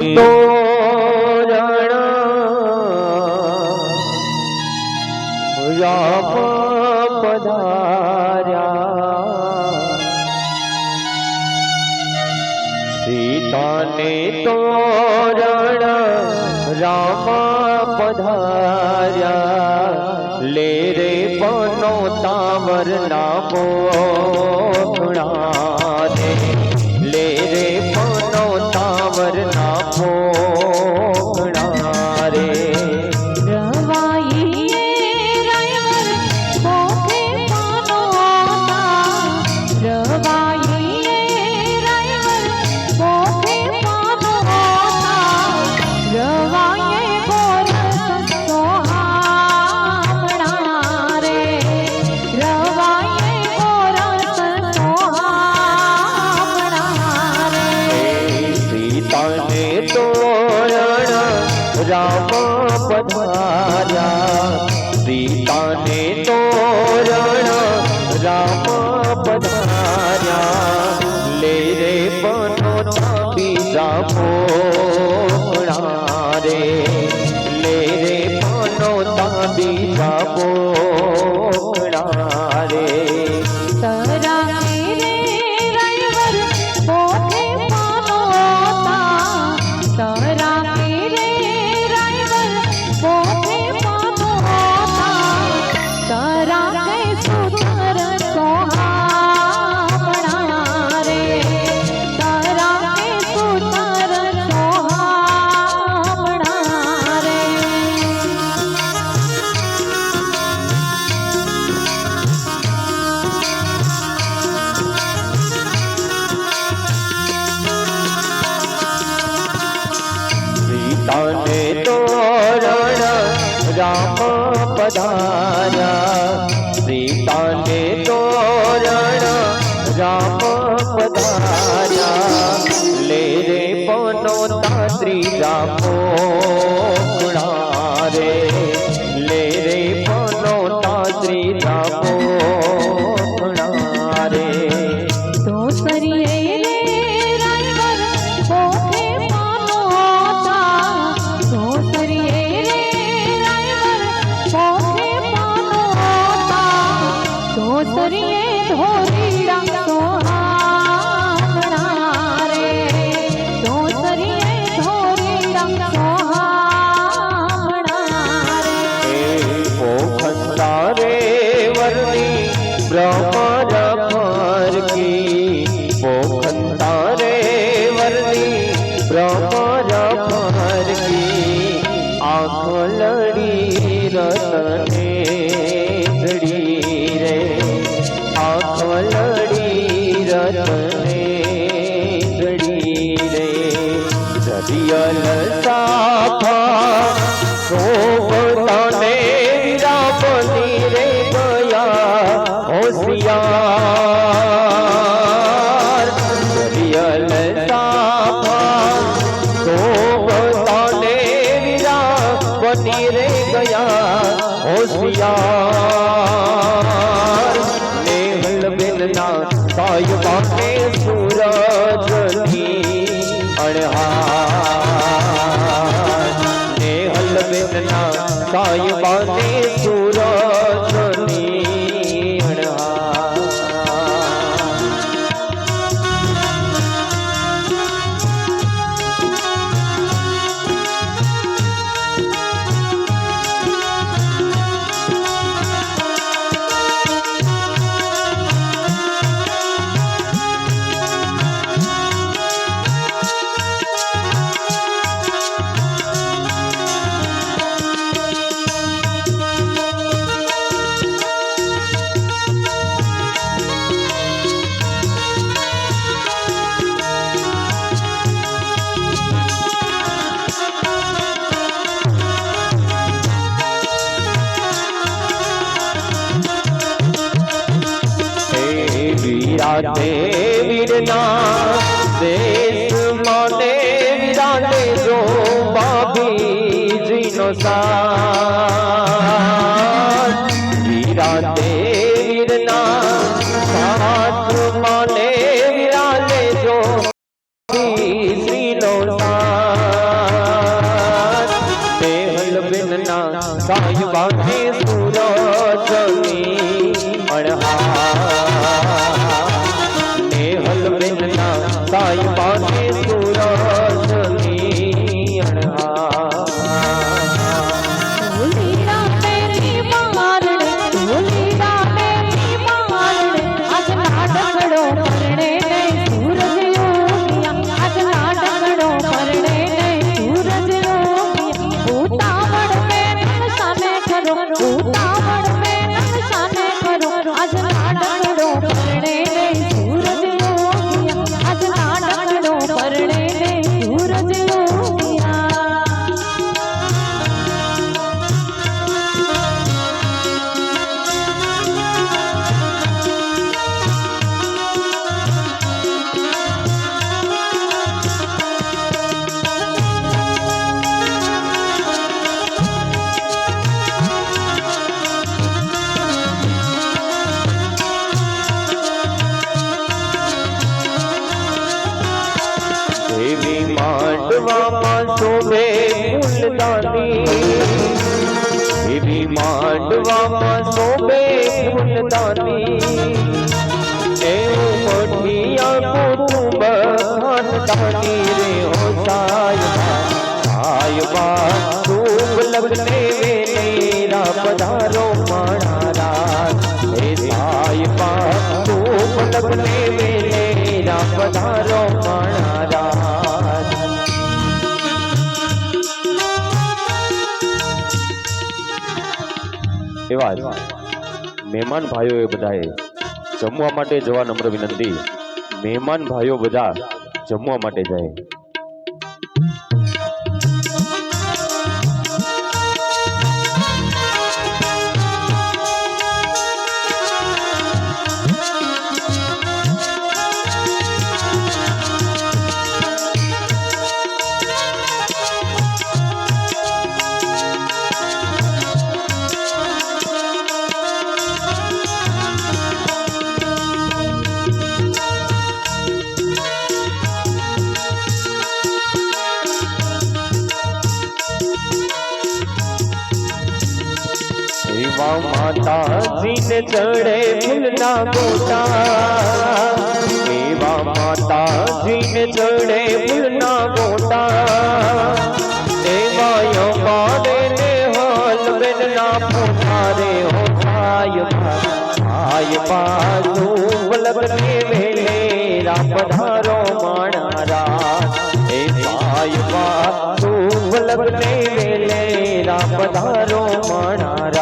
તોરણ રામ પધાર્યા સીતાને તોરણ રામ પધાર્યા લે રે બનો તાવર ના પોખણા રે લે રે બનો તાવર ના પોખણા રે રામ પધાર્યા સીતાને તોરણ રામ પધાર્યા લે રે બનો બીજા પોખણા રે લે રે બનો બીજા પોખણા રે સીતાને તોરણ રામ પધાર્યા સીતાને તોરણ રામ પધાર્યા લે રે બનો ત્રીજા પોખણા રે લે રે બનો ત્રીજા પોખણા રે તો સરીએ બ્રહ્મર કી પોખંતા રે વરદી બ્રહ્મર કી આંખ લડી રતને જડી રે આંખ લડી રતને જડી રે જડિયલ સાફા શોભતાને વિરાપની રે ગયા હોશિયાર જડિયલ સાફા શોભતાને વિરાપની રે ગયા હોશિયાર નેહલ બેનના સાયબાને સૂરજની અણહાર નેહલ બેનના સાયબાને સૂરજની વિરાતે વીરના દેશ માને વિરાતે જો બાબીજીનો સાથ વિરાતે વીરના સાથ માને વિરાતે જો બાબીજીનો સાથ સાયબા ને સૂરજની અણહાર નેહલ બેનના સાયબા ને સૂરજની અણહાર માંડવામાં શોભે ફૂલદાની એવી માંડવામાં શોભે ફૂલદાની એવું મઠિયા કુટુંબ ખાનદાની રે હો સાયબા સાયબા શુભ લગ્ને વેલેરા પધારો માણારા હે સાયબા શુભ લગ્ને વેલેરા પધારો માણારા એવા મહેમાન ભાઈઓ બધાએ જમવા માટે જવા નમ્ર વિનંતી મહેમાન ભાઈઓ બધા જમવા માટે જાય માતાજીને ચડે ફૂલના ગોટા એવા માતાજીને ચડે ફૂલના ગોટા એવા યમાને ને હાલ બેનના પોતારે હો સાયબા સાયબા શુભ લગ્ને વેલેરા પધારો માણારા હે સાયબા શુભ લગ્ને વેલેરા પધારો માણારા